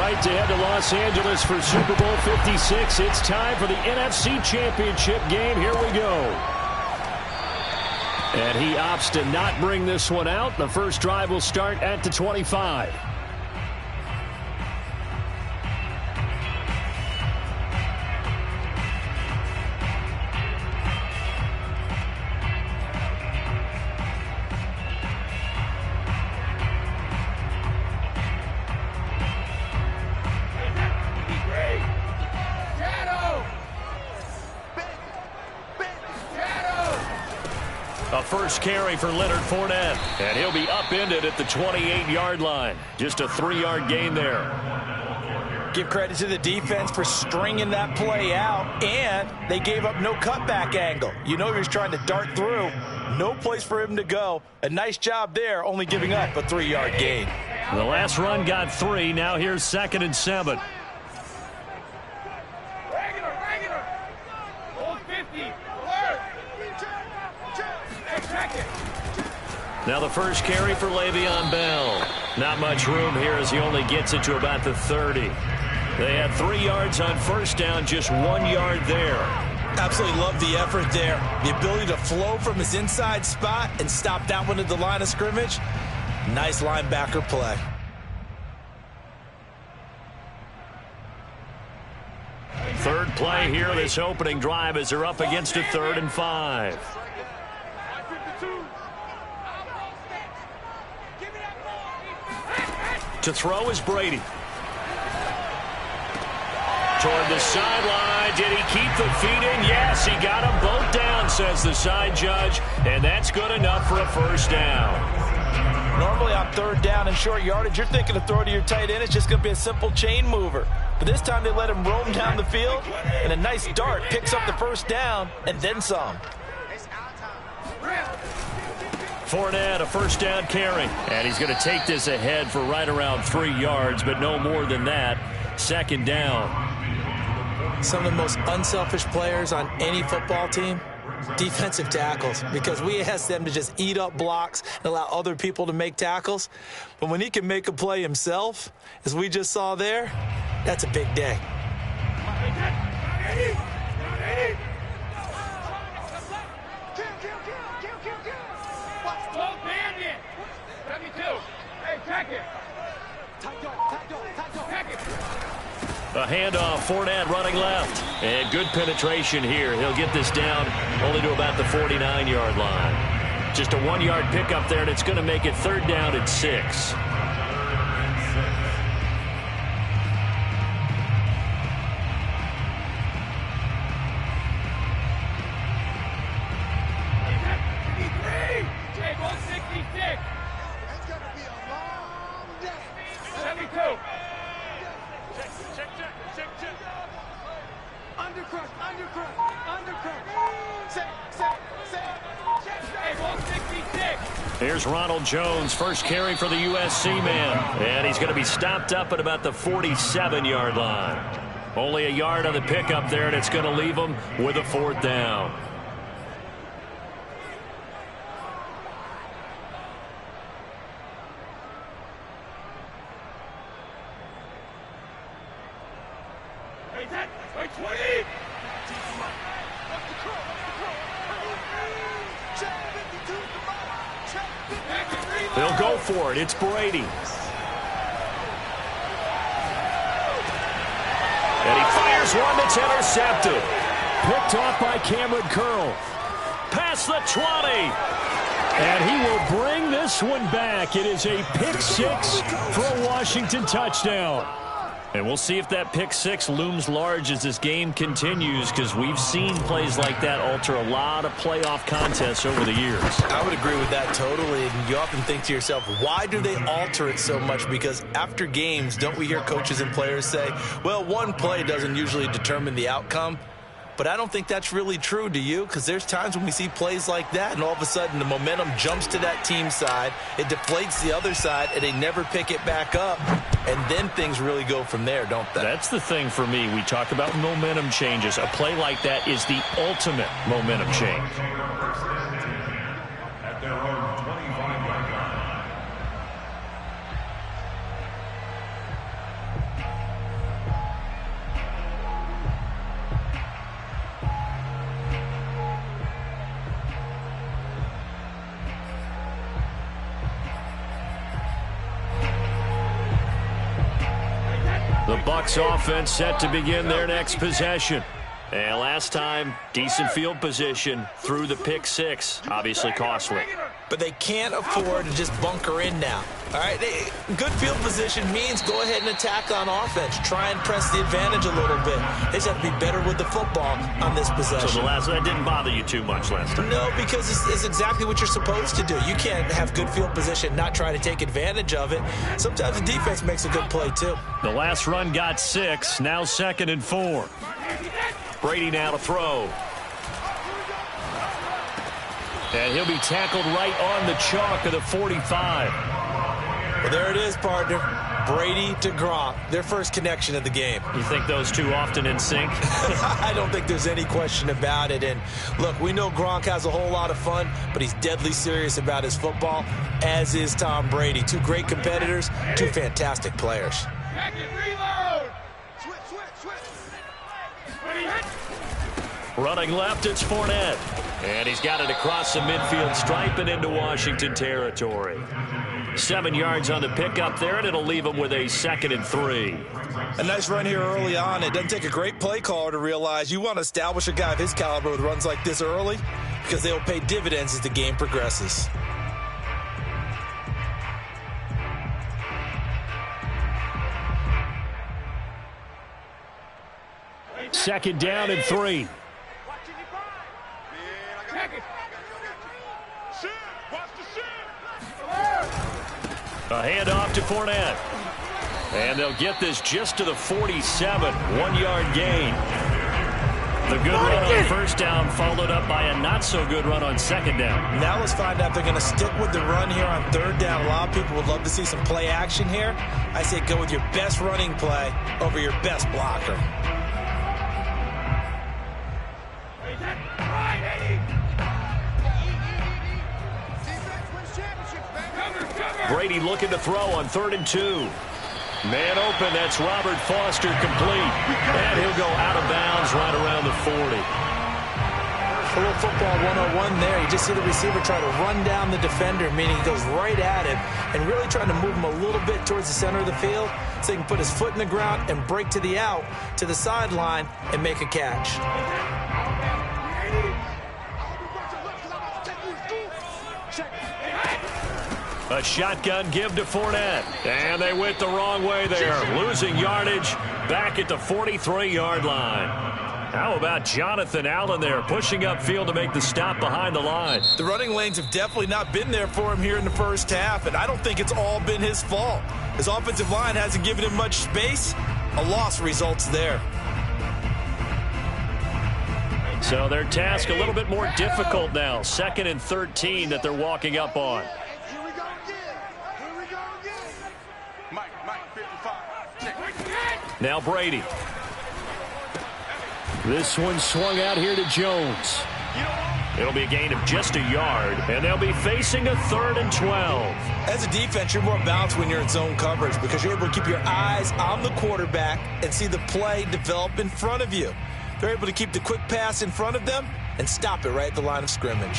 right, to head to Los Angeles for Super Bowl 56. It's time for the NFC Championship game. Here we go. And he opts to not bring this one out. The first drive will start at the 25. A first carry for Leonard Fournette, and he'll be upended at the 28-yard line. Just a 3-yard gain there. Give credit to the defense for stringing that play out, and they gave up no cutback angle. You know he was trying to dart through. No place for him to go. A nice job there, only giving up a 3-yard gain. The last run got 3. Now here's 2nd and 7. Now the first carry for Le'Veon Bell. Not much room here as he only gets it to about the 30. They had 3 yards on first down, just 1 yard there. Absolutely love the effort there. The ability to flow from his inside spot and stop that one at the line of scrimmage. Nice linebacker play. Third play here, this opening drive as they're up against a 3rd and 5. To throw is Brady. Toward the sideline. Did he keep the feet in? Yes, he got them both down, says the side judge. And that's good enough for a first down. Normally on 3rd down and short yardage, you're thinking of throwing to your tight end. It's just going to be a simple chain mover. But this time they let him roam down the field. And a nice dart picks up the first down and then some. Fournette, a first down carry. And he's going to take this ahead for right around 3 yards, but no more than that. 2nd down. Some of the most unselfish players on any football team, defensive tackles, because we ask them to just eat up blocks and allow other people to make tackles. But when he can make a play himself, as we just saw there, that's a big day. A handoff, Fournette running left. And good penetration here. He'll get this down only to about the 49-yard line. Just a 1-yard pickup there, and it's going to make it 3rd down and 6. Here's Ronald Jones, first carry for the USC man. And he's going to be stopped up at about the 47-yard line. Only a yard on the pickup there, and it's going to leave him with a 4th down. They'll go for it. It's Brady. And he fires one that's intercepted. Picked off by Cameron Curl. Past the 20. And he will bring this one back. It is a pick 6 for a Washington touchdown. And we'll see if that pick 6 looms large as this game continues, because we've seen plays like that alter a lot of playoff contests over the years. I would agree with that totally. And you often think to yourself, why do they alter it so much? Because after games, don't we hear coaches and players say, well, one play doesn't usually determine the outcome? But I don't think that's really true, do you? Because there's times when we see plays like that, and all of a sudden the momentum jumps to that team side, it deflates the other side, and they never pick it back up. And then things really go from there, don't they? That's the thing for me. We talk about momentum changes. A play like that is the ultimate momentum change. At their own 25-yard line. Bucs offense set to begin their next possession. And last time, decent field position through the pick six. Obviously costly. But they can't afford to just bunker in now. All right, good field position means go ahead and attack on offense. Try and press the advantage a little bit. They just have to be better with the football on this possession. So that didn't bother you too much last time? No, because it's exactly what you're supposed to do. You can't have good field position, not try to take advantage of it. Sometimes the defense makes a good play, too. The last run got 6, now 2nd and 4. Brady now to throw. And he'll be tackled right on the chalk of the 45. Well, there it is, partner. Brady to Gronk, their first connection of the game. You think those two often in sync? I don't think there's any question about it. And, look, we know Gronk has a whole lot of fun, but he's deadly serious about his football, as is Tom Brady. Two great competitors, two fantastic players. Running left, it's Fournette. And he's got it across the midfield stripe and into Washington territory. 7 yards on the pickup there, and it'll leave him with a 2nd and 3. A nice run here early on. It doesn't take a great play caller to realize you want to establish a guy of his caliber with runs like this early because they will pay dividends as the game progresses. Second down and 3. A handoff to Fournette. And they'll get this just to the 47. 1-yard gain. The good run on first down followed up by a not-so-good run on second down. Now let's find out if they're going to stick with the run here on third down. A lot of people would love to see some play action here. I say go with your best running play over your best blocker. Brady looking to throw on 3rd and 2. Man open, that's Robert Foster complete. And he'll go out of bounds right around the 40. A little football 101 there. You just see the receiver try to run down the defender, meaning he goes right at him and really trying to move him a little bit towards the center of the field so he can put his foot in the ground and break to the out, to the sideline, and make a catch. A shotgun give to Fournette. And they went the wrong way there. Losing yardage back at the 43-yard line. How about Jonathan Allen there pushing upfield to make the stop behind the line? The running lanes have definitely not been there for him here in the first half, and I don't think it's all been his fault. His offensive line hasn't given him much space. A loss results there. So their task a little bit more difficult now. 2nd and 13 that they're walking up on. Now Brady. This one swung out here to Jones. It'll be a gain of just a yard, and they'll be facing a 3rd and 12. As a defense, you're more balanced when you're in zone coverage because you're able to keep your eyes on the quarterback and see the play develop in front of you. They're able to keep the quick pass in front of them and stop it right at the line of scrimmage.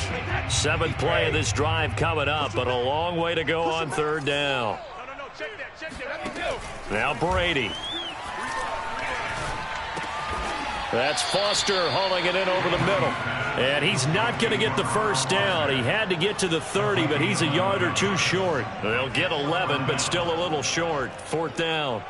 7th play of this drive coming up, but a long way to go on 3rd down. Now Brady. That's Foster hauling it in over the middle. And he's not going to get the first down. He had to get to the 30, but he's a yard or two short. They'll get 11, but still a little short. 4th down.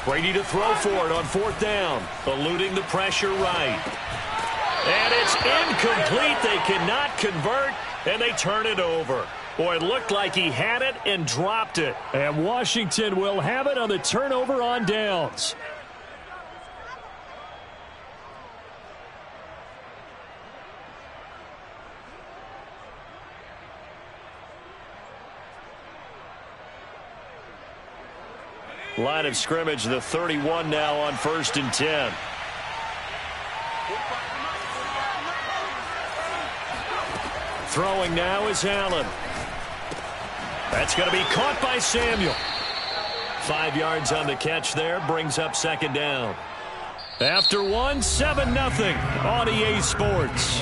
Brady to throw for it on 4th down. Eluding the pressure right. And it's incomplete. They cannot convert, and they turn it over. Boy, it looked like he had it and dropped it. And Washington will have it on the turnover on downs. Line of scrimmage, the 31 now on 1st and 10. Throwing now is Allen. That's going to be caught by Samuel. 5 yards on the catch there, brings up second down. After one, 7-0 on EA Sports.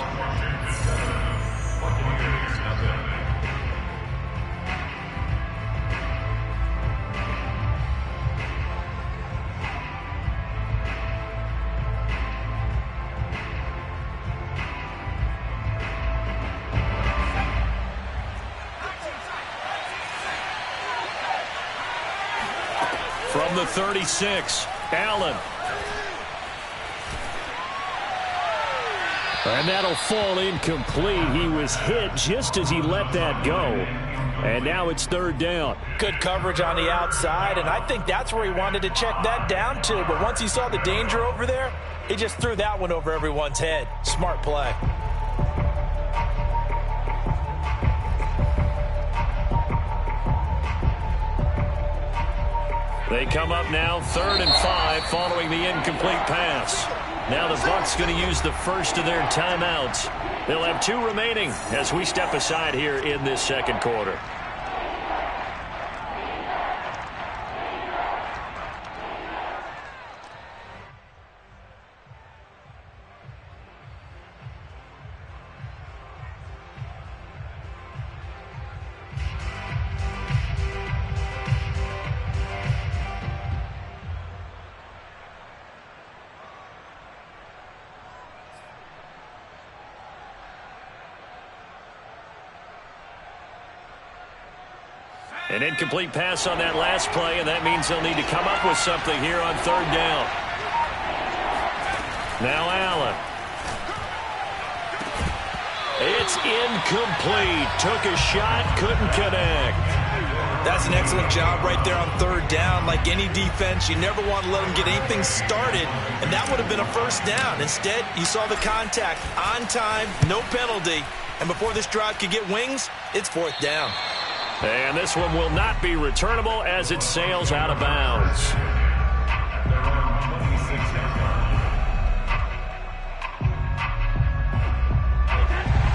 From the 36, Allen. And that'll fall incomplete. He was hit just as he let that go. And now it's third down. Good coverage on the outside, and I think that's where he wanted to check that down to. But once he saw the danger over there, he just threw that one over everyone's head. Smart play. They come up now 3rd and 5 following the incomplete pass. Now the Bucs going to use the first of their timeouts. They'll have 2 remaining as we step aside here in this second quarter. An incomplete pass on that last play, and that means they'll need to come up with something here on third down. Now Allen. It's incomplete. Took a shot, couldn't connect. That's an excellent job right there on third down. Like any defense, you never want to let them get anything started, and that would have been a first down. Instead, you saw the contact on time, no penalty, and before this drive could get wings, it's fourth down. And this one will not be returnable as it sails out of bounds.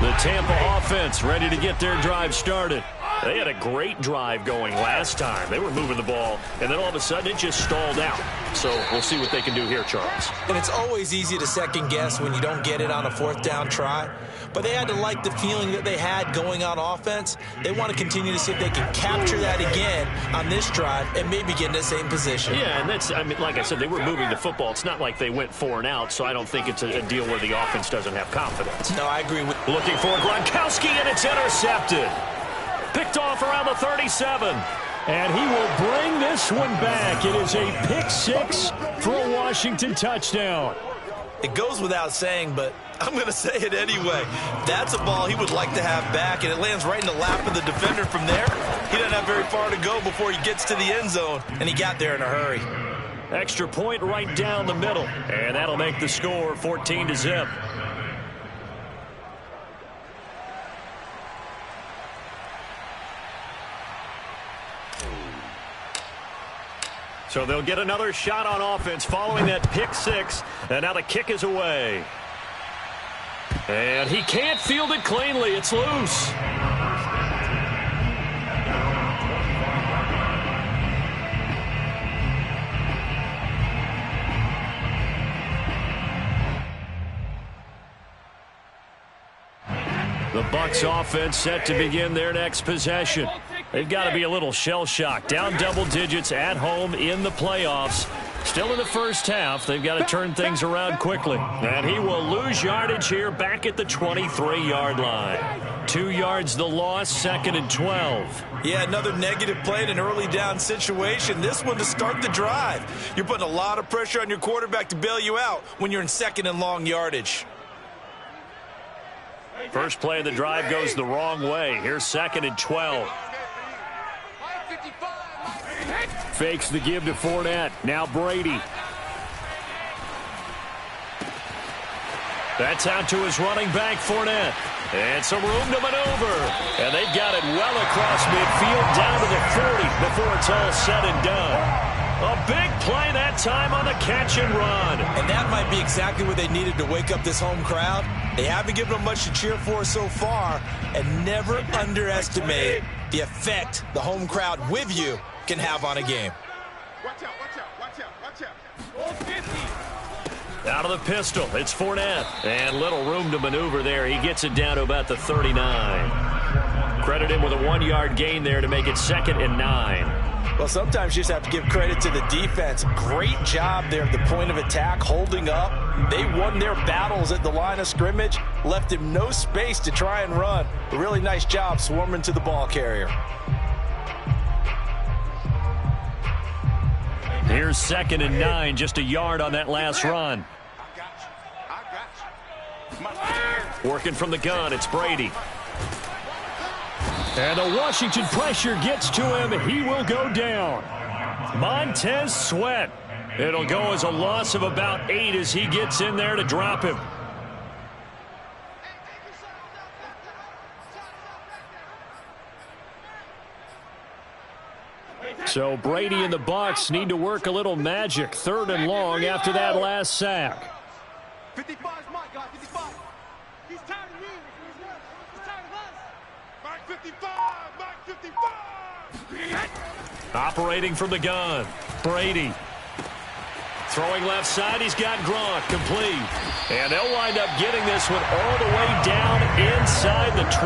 The Tampa offense ready to get their drive started. They had a great drive going last time. They were moving the ball, and then all of a sudden it just stalled out. So we'll see what they can do here, Charles. And it's always easy to second guess when you don't get it on a fourth down try. But they had to like the feeling that they had going on offense. They want to continue to see if they can capture that again on this drive and maybe get in the same position. Yeah, and that's, I mean, like I said, they were moving the football. It's not like they went 4 and out, so I don't think it's a deal where the offense doesn't have confidence. No, I agree with. Looking for Gronkowski, and it's intercepted. Picked off around the 37. And he will bring this one back. It is a pick 6 for a Washington touchdown. It goes without saying, but I'm going to say it anyway. That's a ball he would like to have back, and it lands right in the lap of the defender from there. He doesn't have very far to go before he gets to the end zone, and he got there in a hurry. Extra point right down the middle, and that'll make the score 14-0. So they'll get another shot on offense following that pick 6. And now the kick is away. And he can't field it cleanly. It's loose. The Bucs offense set to begin their next possession. They've got to be a little shell-shocked. Down double digits at home in the playoffs. Still in the first half. They've got to turn things around quickly. And he will lose yardage here back at the 23-yard line. 2 yards the loss, 2nd and 12. Yeah, another negative play in an early down situation. This one to start the drive. You're putting a lot of pressure on your quarterback to bail you out when you're in 2nd and long yardage. First play of the drive goes the wrong way. Here's 2nd and 12. Fakes the give to Fournette. Now Brady. That's out to his running back, Fournette. And some room to maneuver. And they've got it well across midfield down to the 40 before it's all said and done. A big play that time on the catch and run. And that might be exactly what they needed to wake up this home crowd. They haven't given them much to cheer for so far. And never underestimate the effect the home crowd with you can have on a game. Watch out, watch out, watch out, watch out. Out of the pistol, it's Fournette. And little room to maneuver there. He gets it down to about the 39. Credit him with a 1-yard gain there to make it 2nd and 9. Well, sometimes you just have to give credit to the defense. Great job there at the point of attack, holding up. They won their battles at the line of scrimmage, left him no space to try and run. A really nice job swarming to the ball carrier. Here's 2nd and 9, just a yard on that last run. Working from the gun, it's Brady. And the Washington pressure gets to him. He will go down. Montez Sweat. It'll go as a loss of about 8 as he gets in there to drop him. So Brady and the Bucs need to work a little magic. 3rd and long after that last sack. 55 is my guy, 55. He's tired of me. He's tired of us. Mike 55, Mike 55. Operating from the gun, Brady. Throwing left side, he's got Gronk, complete. And they'll wind up getting this one all the way down inside the 20.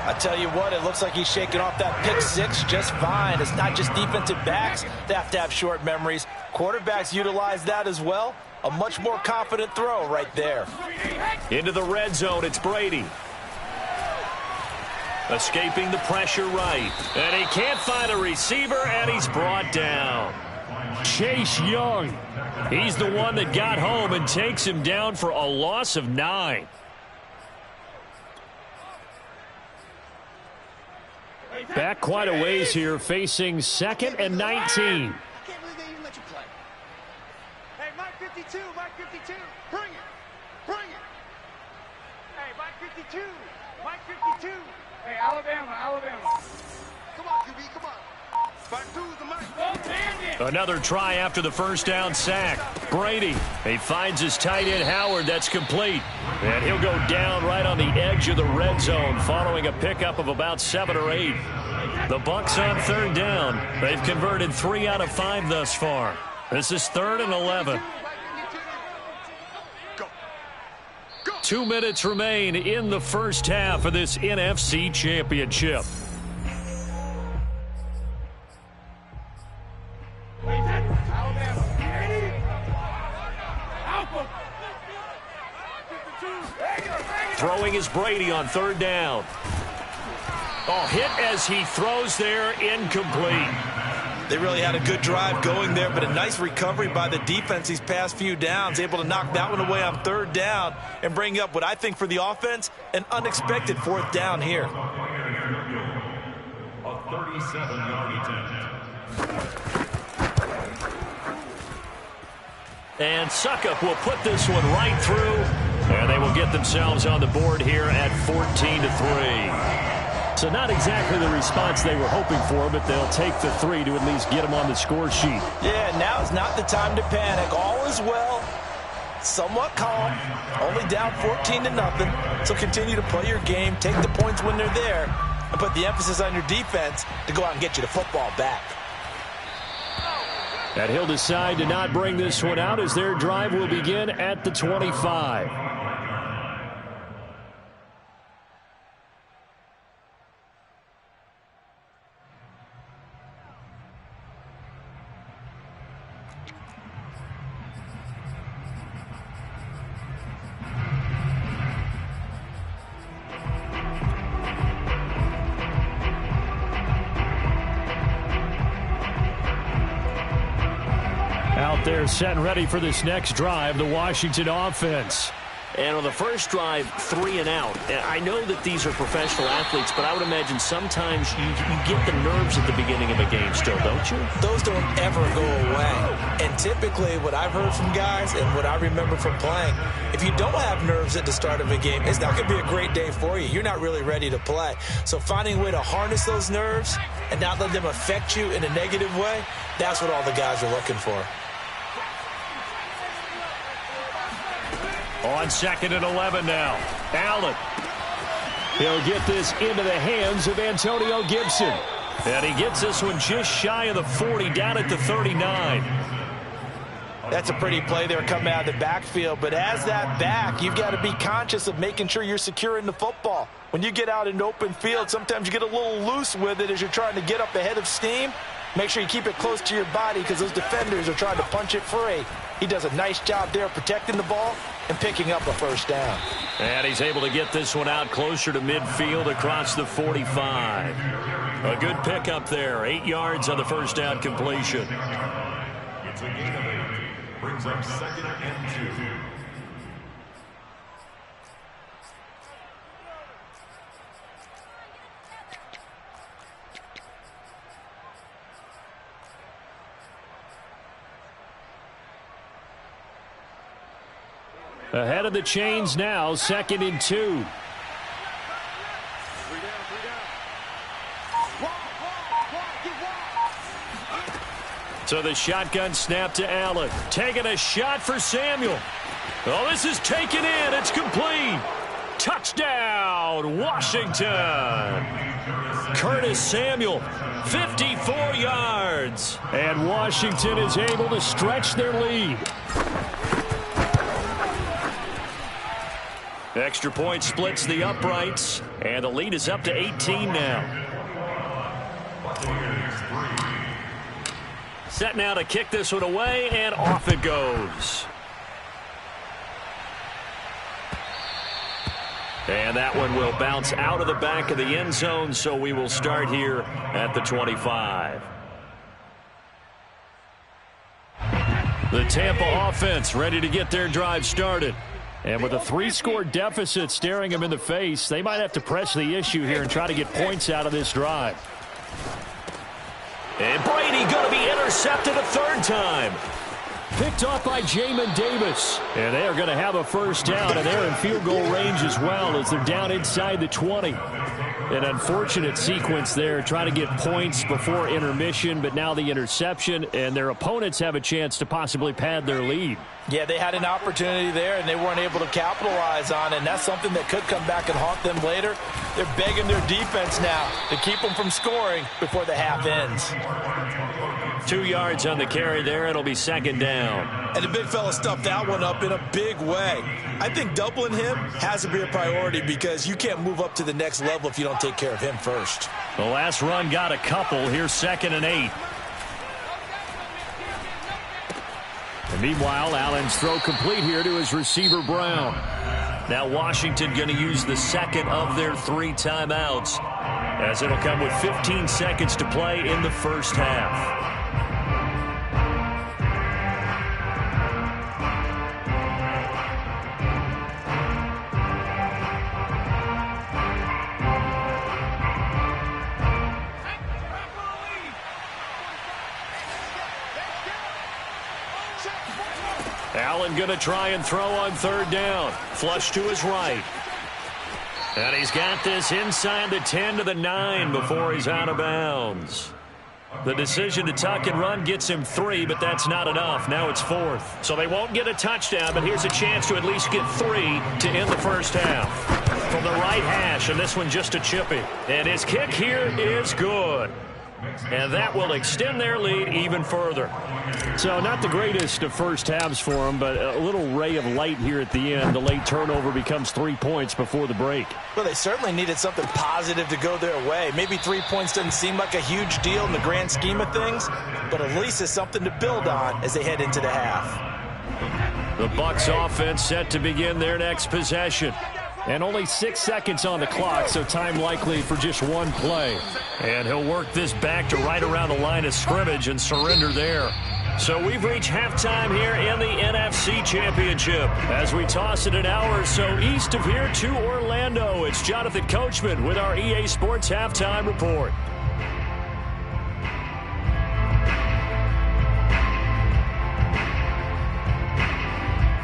I tell you what, it looks like he's shaking off that pick 6 just fine. It's not just defensive backs that have to have short memories. Quarterbacks utilize that as well. A much more confident throw right there. Into the red zone, it's Brady. Escaping the pressure right. And he can't find a receiver, and he's brought down. Chase Young. He's the one that got home and takes him down for a loss of 9. Back quite a ways here, facing 2nd and 19. I can't believe they even let you play. Hey, Mike 52, Mike 52. Bring it. Bring it. Hey, Mike 52. Mike 52. Hey, Alabama. Come on, QB, come on. Mike 2 is the Mike. Another try after the first down sack. Brady, he finds his tight end Howard. That's complete. And he'll go down right on the edge of the red zone following a pickup of about 7 or 8. The Bucs on 3rd down. They've converted 3 out of 5 thus far. This is 3rd and 11. 2 minutes remain in the first half of this NFC Championship. Throwing is Brady on 3rd down. Oh, hit as he throws there, incomplete. They really had a good drive going there, but a nice recovery by the defense these past few downs, able to knock that one away on 3rd down and bring up what I think for the offense, an unexpected 4th down here. A 37-yard attempt. And Suckup will put this one right through, and they will get themselves on the board here at 14-3. So not exactly the response they were hoping for, but they'll take the 3 to at least get them on the score sheet. Yeah, now's not the time to panic. All is well. Somewhat calm. Only down 14-0. So continue to play your game, take the points when they're there, and put the emphasis on your defense to go out and get you the football back. And he'll decide to not bring this one out as their drive will begin at the 25. Out there set and ready for this next drive, the Washington offense. And on the first drive, 3 and out. I know that these are professional athletes, but I would imagine sometimes you get the nerves at the beginning of a game still, don't you? Those don't ever go away. And typically what I've heard from guys and what I remember from playing, if you don't have nerves at the start of a game, it's not going to be a great day for you. You're not really ready to play. So finding a way to harness those nerves and not let them affect you in a negative way, that's what all the guys are looking for. On 2nd and 11 now. Allen. He'll get this into the hands of Antonio Gibson. And he gets this one just shy of the 40, down at the 39. That's a pretty play there coming out of the backfield. But as that back, you've got to be conscious of making sure you're securing the football. When you get out in open field, sometimes you get a little loose with it as you're trying to get up ahead of steam. Make sure you keep it close to your body because those defenders are trying to punch it free. He does a nice job there protecting the ball and picking up a first down. And he's able to get this one out closer to midfield across the 45. A good pickup there. 8 yards on the first down completion. It's a gain of 8. Brings up 2nd and 2. Ahead of the chains now, 2nd and 2. So the shotgun snap to Allen. Taking a shot for Samuel. Oh, this is taken in. It's complete. Touchdown, Washington. Curtis Samuel, 54 yards. And Washington is able to stretch their lead. Extra point splits the uprights, and the lead is up to 18 now. Set now to kick this one away, and off it goes. And that one will bounce out of the back of the end zone, so we will start here at the 25. The Tampa offense ready to get their drive started. And with a 3-score deficit staring them in the face, they might have to press the issue here and try to get points out of this drive. And Brady going to be intercepted a 3rd time. Picked off by Jamin Davis. And they are going to have a first down, and they're in field goal range as well as they're down inside the 20. An unfortunate sequence there, trying to get points before intermission, but now the interception, and their opponents have a chance to possibly pad their lead. Yeah, they had an opportunity there, and they weren't able to capitalize on it, and that's something that could come back and haunt them later. They're begging their defense now to keep them from scoring before the half ends. 2 yards on the carry there. It'll be 2nd down. And the big fella stuffed that one up in a big way. I think doubling him has to be a priority because you can't move up to the next level if you don't take care of him first. The last run got a couple. Here's 2nd and 8. And meanwhile, Allen's throw complete here to his receiver, Brown. Now Washington going to use the 2nd of their 3 timeouts, as it'll come with 15 seconds to play in the first half. Allen going to try and throw on 3rd down. Flush to his right. And he's got this inside the 10 to the 9 before he's out of bounds. The decision to tuck and run gets him 3, but that's not enough. Now it's 4th. So they won't get a touchdown, but here's a chance to at least get 3 to end the first half. From the right hash, and this one just a chippy. And his kick here is good. And that will extend their lead even further. So not the greatest of first halves for them, but a little ray of light here at the end. The late turnover becomes 3 points before the break. Well, they certainly needed something positive to go their way. Maybe 3 points doesn't seem like a huge deal in the grand scheme of things, but at least it's something to build on as they head into the half. The Bucs offense set to begin their next possession. And only 6 seconds on the clock, so time likely for just 1 play. And he'll work this back to right around the line of scrimmage and surrender there. So we've reached halftime here in the NFC Championship. As we toss it an hour or so east of here to Orlando, it's Jonathan Coachman with our EA Sports Halftime Report.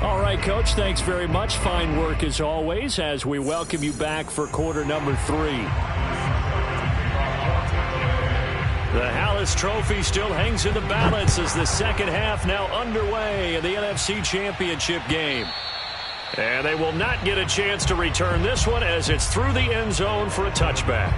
All right, Coach, thanks very much. Fine work as always as we welcome you back for quarter number 3. The Hallis Trophy still hangs in the balance as the second half now underway in the NFC Championship game. And they will not get a chance to return this one as it's through the end zone for a touchback.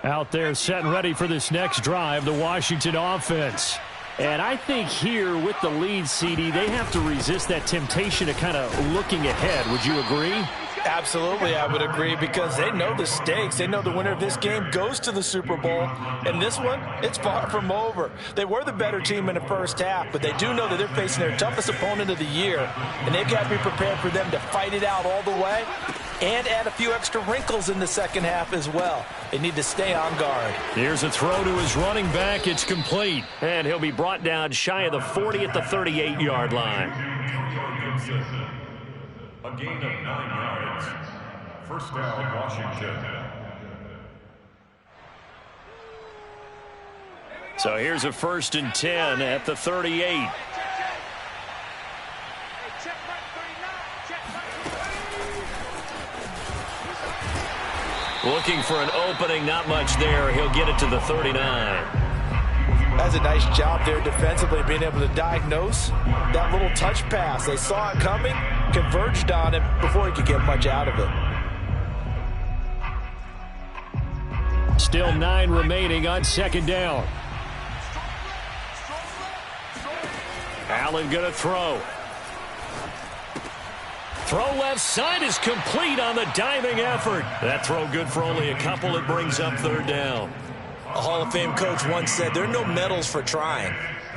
Out there set and ready for this next drive, the Washington offense. And I think here with the lead, CD, they have to resist that temptation of kind of looking ahead. Would you agree? Absolutely, I would agree, because they know the stakes. They know the winner of this game goes to the Super Bowl. And this one, it's far from over. They were the better team in the first half, but they do know that they're facing their toughest opponent of the year. And they've got to be prepared for them to fight it out all the way and add a few extra wrinkles in the second half as well. They need to stay on guard. Here's a throw to his running back. It's complete. And he'll be brought down shy of the 40 at the 38-yard line. A gain of 9 yards. First down, Washington. So here's a 1st and 10 at the 38. Looking for an opening, not much there. He'll get it to the 39. That's a nice job there defensively, being able to diagnose that little touch pass. They saw it coming, converged on it before he could get much out of it. Still 9 remaining on 2nd down. Allen going to throw. Throw left side is complete on the diving effort. That throw good for only a couple. It brings up 3rd down. A Hall of Fame coach once said there are no medals for trying.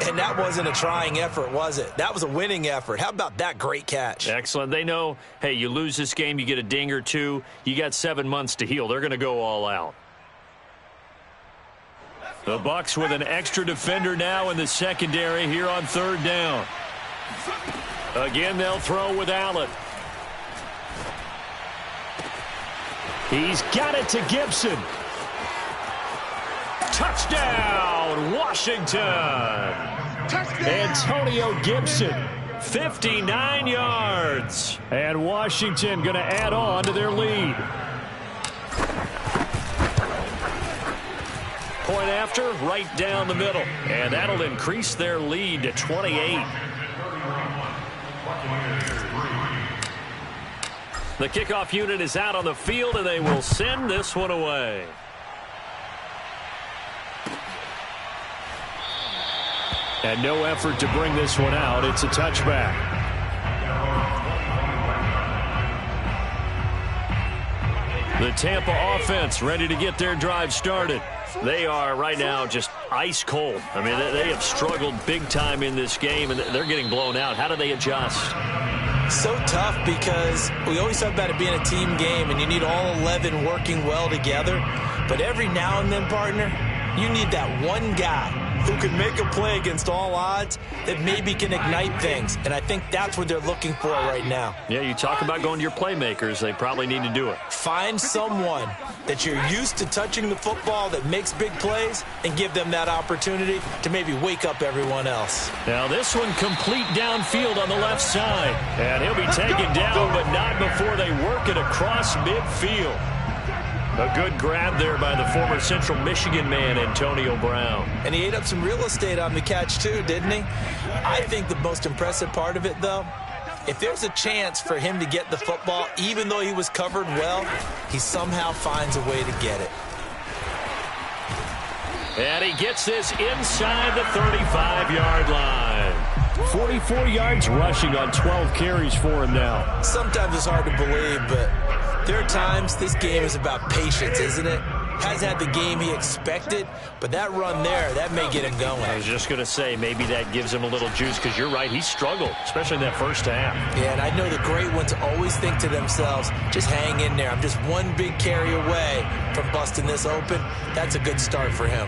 And that wasn't a trying effort, was it? That was a winning effort. How about that great catch? Excellent. They know, hey, you lose this game, you get a ding or two. You got 7 months to heal. They're going to go all out. The Bucs with an extra defender now in the secondary here on 3rd down. Again, they'll throw with Allen. He's got it to Gibson. Touchdown, Washington. Touchdown. Antonio Gibson, 59 yards. And Washington going to add on to their lead. Point after, right down the middle. And that'll increase their lead to 28. The kickoff unit is out on the field, and they will send this one away. And no effort to bring this one out. It's a touchback. The Tampa offense ready to get their drive started. They are right now just ice cold. I mean, they have struggled big time in this game, and they're getting blown out. How do they adjust? So tough, because we always talk about it being a team game, and you need all 11 working well together. But every now and then, partner, you need that one guy who can make a play against all odds that maybe can ignite things. And I think that's what they're looking for right now. Yeah, you talk about going to your playmakers. They probably need to do it. Find someone that you're used to touching the football that makes big plays and give them that opportunity to maybe wake up everyone else. Now this one complete downfield on the left side. And he'll be taken down, but not before they work it across midfield. A good grab there by the former Central Michigan man, Antonio Brown. And he ate up some real estate on the catch too, didn't he? I think the most impressive part of it, though, if there's a chance for him to get the football, even though he was covered well, he somehow finds a way to get it. And he gets this inside the 35-yard line. 44 yards rushing on 12 carries for him now. Sometimes it's hard to believe, but there are times this game is about patience, isn't it? Hasn't had the game he expected, but that run there, that may get him going. I was just going to say, maybe that gives him a little juice, because you're right, he struggled, especially in that first half. Yeah, and I know the great ones always think to themselves, just hang in there. I'm just one big carry away from busting this open. That's a good start for him.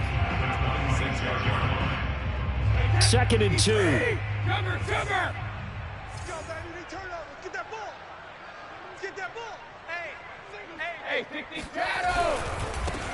2nd and 2. Cover! Let's go, baby. Turn over. Get that ball. Get that ball. Hey, pick these shadows.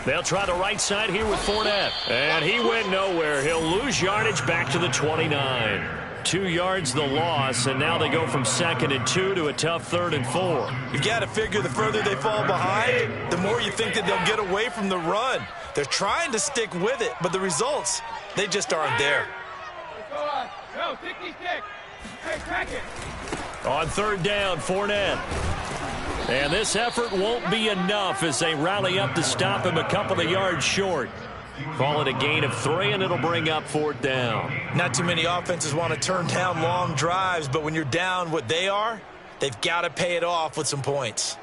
They'll try the right side here with Fournette. And he went nowhere. He'll lose yardage back to the 29. 2 yards the loss, and now they go from 2nd and 2 to a tough 3rd and 4. You've got to figure the further they fall behind, the more you think that they'll get away from the run. They're trying to stick with it, but the results, they just aren't there. On 3rd down, Fournette. And this effort won't be enough as they rally up to stop him a couple of yards short. Call it a gain of 3, and it'll bring up 4th down. Not too many offenses want to turn down long drives, but when you're down what they are, they've got to pay it off with some points.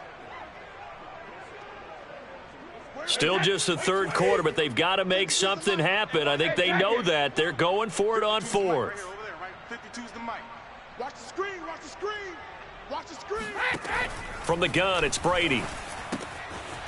Still just the 3rd quarter, but they've got to make something happen. I think they know that. They're going for it on 4th. 52's the mic. Watch the screen, watch the screen. Watch the screen. From the gun, it's Brady.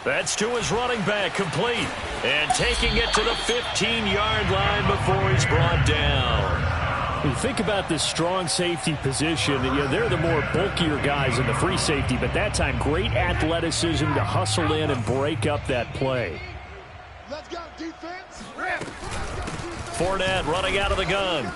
That's to his running back, complete. And taking it to the 15-yard line before he's brought down. When you think about this strong safety position, they're the more bulkier guys in the free safety, but that time, great athleticism to hustle in and break up that play. Let's go, defense. Fournette running out of the gun.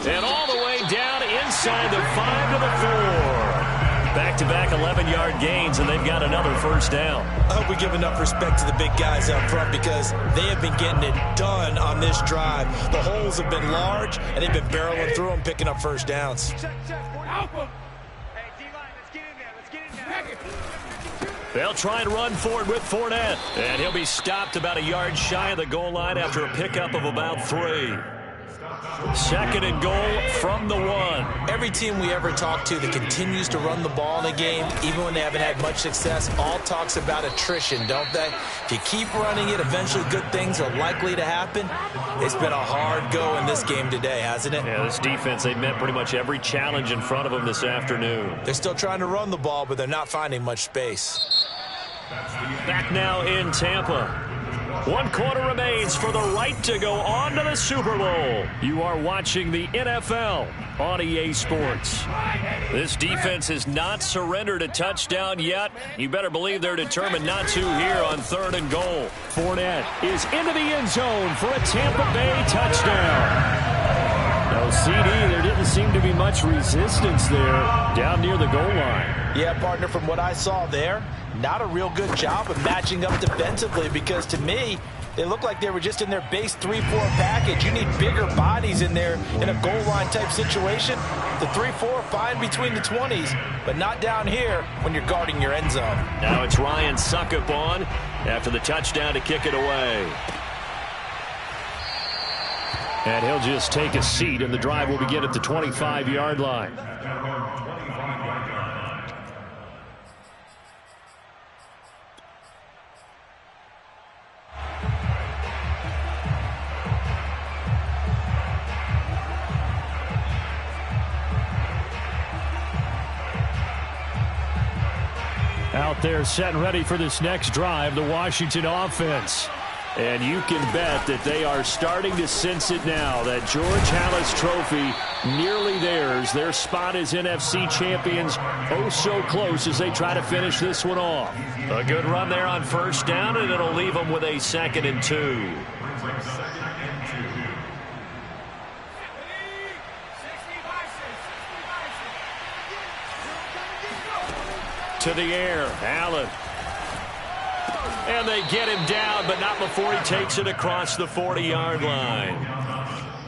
And all the way down inside the 5 to the 4. Back-to-back 11-yard gains, and they've got another 1st down. I hope we give enough respect to the big guys up front because they have been getting it done on this drive. The holes have been large, and they've been barreling through them, picking up 1st downs. Hey, D-line, let's get in there. Let's get in there. They'll try and run forward with Fournette. And he'll be stopped about a yard shy of the goal line after a pickup of about 3. 2nd and goal from the 1. Every team we ever talk to that continues to run the ball in a game, even when they haven't had much success, all talks about attrition, don't they? If you keep running it, eventually good things are likely to happen. It's been a hard go in this game today, hasn't it? Yeah, this defense, they've met pretty much every challenge in front of them this afternoon. They're still trying to run the ball, but they're not finding much space. Back now in Tampa. 1 quarter remains for the right to go on to the Super Bowl. You are watching the NFL on EA Sports. This defense has not surrendered a touchdown yet. You better believe they're determined not to here on 3rd and goal. Fournette is into the end zone for a Tampa Bay touchdown. No CD, there didn't seem to be much resistance there down near the goal line. Yeah, partner, from what I saw there, not a real good job of matching up defensively because to me, they look like they were just in their base 3-4 package. You need bigger bodies in there in a goal line type situation. The 3-4 fine between the 20s, but not down here when you're guarding your end zone. Now it's Ryan Suckup on after the touchdown to kick it away. And he'll just take a seat, and the drive will begin at the 25-yard line. Out there set and ready for this next drive, the Washington offense. And you can bet that they are starting to sense it now. That George Halas trophy nearly theirs. Their spot as NFC champions oh so close as they try to finish this one off. A good run there on 1st down, and it'll leave them with a 2nd and 2. To the air, Allen. And they get him down, but not before he takes it across the 40-yard line.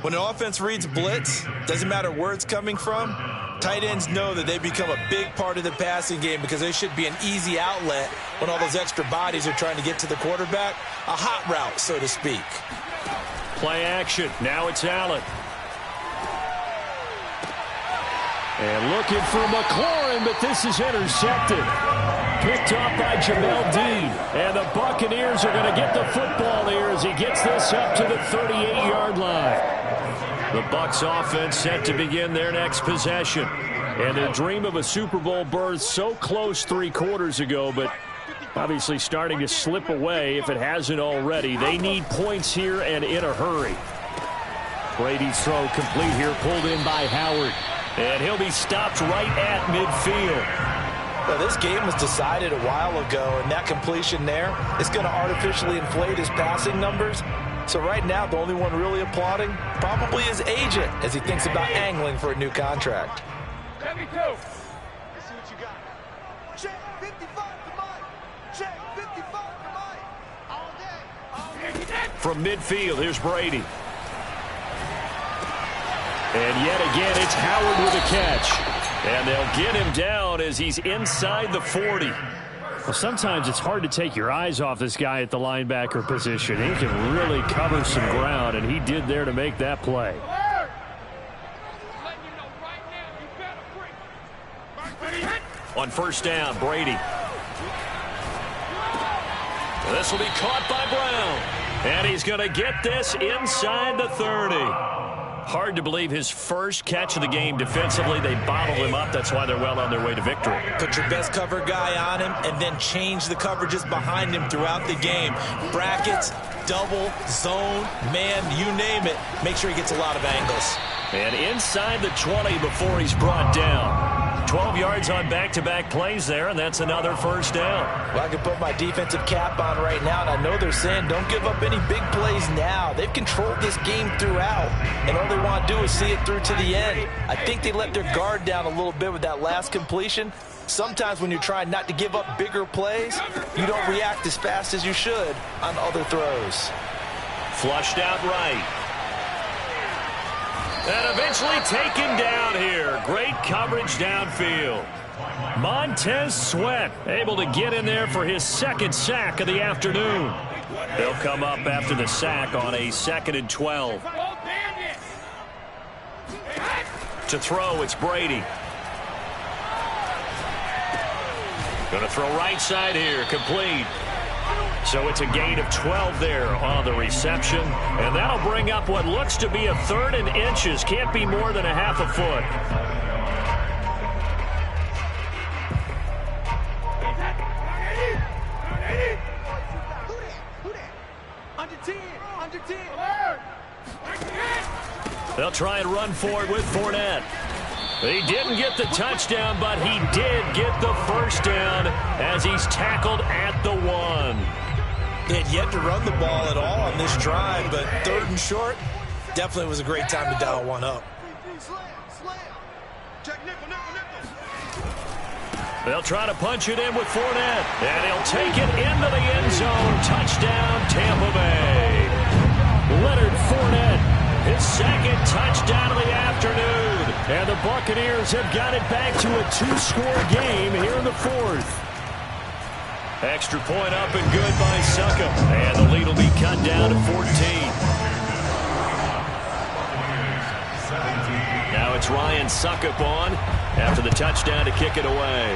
When an offense reads blitz, doesn't matter where it's coming from, tight ends know that they become a big part of the passing game because they should be an easy outlet when all those extra bodies are trying to get to the quarterback. A hot route, so to speak. Play action. Now it's Allen. And looking for McLaurin, but this is intercepted. Picked off by Jamel Dean. And the Buccaneers are going to get the football there as he gets this up to the 38-yard line. The Bucs offense set to begin their next possession. And their dream of a Super Bowl berth so close 3 quarters ago, but obviously starting to slip away if it hasn't already. They need points here and in a hurry. Brady's throw complete here, pulled in by Howard. And he'll be stopped right at midfield. Well, this game was decided a while ago, and that completion there is going to artificially inflate his passing numbers. So right now, the only one really applauding probably his agent as he thinks about angling for a new contract. 72. Let's see what you got. Check 55 to Mike. Check 55 to Mike. All day. From midfield, here's Brady. And yet again, it's Howard with a catch. And they'll get him down as he's inside the 40. Well, sometimes it's hard to take your eyes off this guy at the linebacker position. He can really cover some ground, and he did there to make that play. On first down, Brady. This will be caught by Brown. And he's going to get this inside the 30. Hard to believe his first catch of the game defensively. They bottled him up. That's why they're well on their way to victory. Put your best cover guy on him and then change the coverages behind him throughout the game. Brackets, double, zone, man, you name it. Make sure he gets a lot of angles. And inside the 20 before he's brought down. 12 yards on back-to-back plays there, and that's another first down. Well, I can put my defensive cap on right now, and I know they're saying don't give up any big plays now. They've controlled this game throughout, and all they want to do is see it through to the end. I think they let their guard down a little bit with that last completion. Sometimes when you're trying not to give up bigger plays, you don't react as fast as you should on other throws. Flushed out right. And eventually taken down here. Great coverage downfield. Montez Sweat able to get in there for his second sack of the afternoon. They'll come up after the sack on a 2nd and 12. To throw, it's Brady. Going to throw right side here, complete. So it's a gain of 12 there on the reception. And that'll bring up what looks to be a 3rd and inches. Can't be more than a half a foot. Under 10. Under 10. They'll try and run forward with Fournette. He didn't get the touchdown, but he did get the first down as he's tackled at the 1. They had yet to run the ball at all on this drive, but 3rd and short definitely was a great time to dial one up. They'll try to punch it in with Fournette, and he'll take it into the end zone. Touchdown, Tampa Bay. Leonard Fournette, his 2nd touchdown of the afternoon. And the Buccaneers have got it back to a 2-score game here in the 4th. Extra point up and good by Succop. And the lead will be cut down to 14. Now it's Ryan Succop on after the touchdown to kick it away.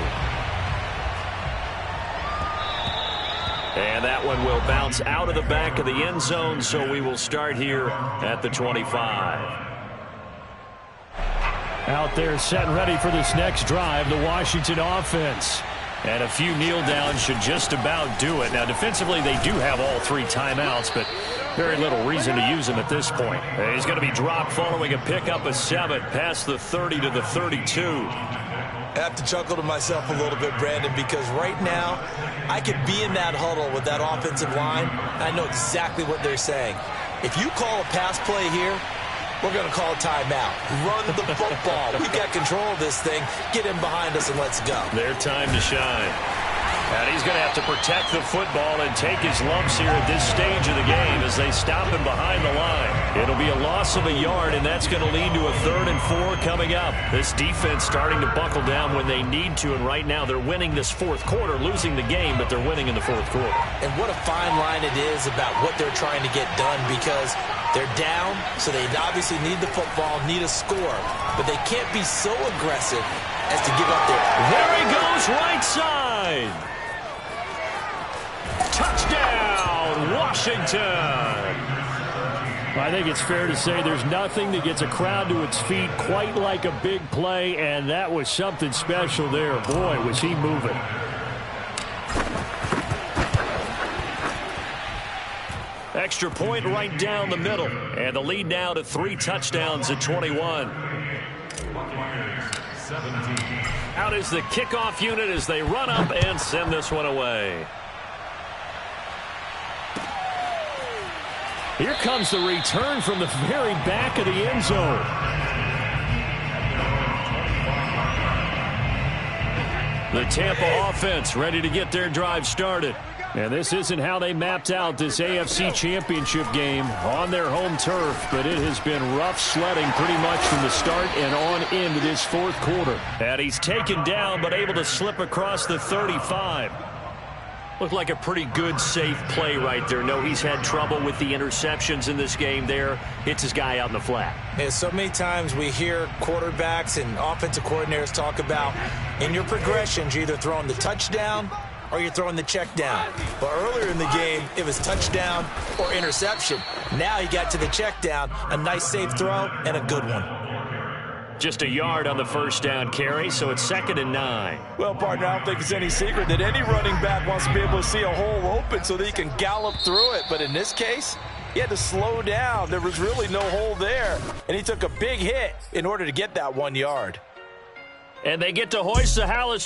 And that one will bounce out of the back of the end zone, so we will start here at the 25. Out there set and ready for this next drive, the Washington offense. And a few kneel downs should just about do it. Now, defensively, they do have all 3 timeouts, but very little reason to use them at this point. He's going to be dropped following a pickup of 7 past the 30 to the 32. I have to chuckle to myself a little bit, Brandon, because right now I could be in that huddle with that offensive line. I know exactly what they're saying. If you call a pass play here, we're going to call a timeout. Run the football. We've got control of this thing. Get him behind us and let's go. Their time to shine. And he's going to have to protect the football and take his lumps here at this stage of the game as they stop him behind the line. It'll be a loss of a yard, and that's going to lead to a 3rd and 4 coming up. This defense starting to buckle down when they need to, and right now they're winning this 4th quarter, losing the game, but they're winning in the 4th quarter. And what a fine line it is about what they're trying to get done, because they're down, so they obviously need the football, need a score, but they can't be so aggressive as to give up their... There he goes, right side. Touchdown, Washington. I think it's fair to say there's nothing that gets a crowd to its feet quite like a big play, and that was something special there. Boy, was he moving. Extra point right down the middle, and the lead now to 3 touchdowns at 21. 17. Out is the kickoff unit as they run up and send this one away. Here comes the return from the very back of the end zone. The Tampa offense ready to get their drive started. And this isn't how they mapped out this AFC Championship game on their home turf, but it has been rough sledding pretty much from the start and on into this fourth quarter. And he's taken down but able to slip across the 35. Looked like a pretty good, safe play right there. No, he's had trouble with the interceptions in this game there. Hits his guy out in the flat. Yeah, so many times we hear quarterbacks and offensive coordinators talk about in your progressions, you're either throwing the touchdown or you're throwing the check down. But earlier in the game, it was touchdown or interception. Now he got to the check down, a nice safe throw, and a good one. Just a yard on the first down carry, so it's 2nd and 9. Well, partner, I don't think it's any secret that any running back wants to be able to see a hole open so that he can gallop through it. But in this case, he had to slow down. There was really no hole there, and he took a big hit in order to get that 1 yard. And they get to hoist the Hallis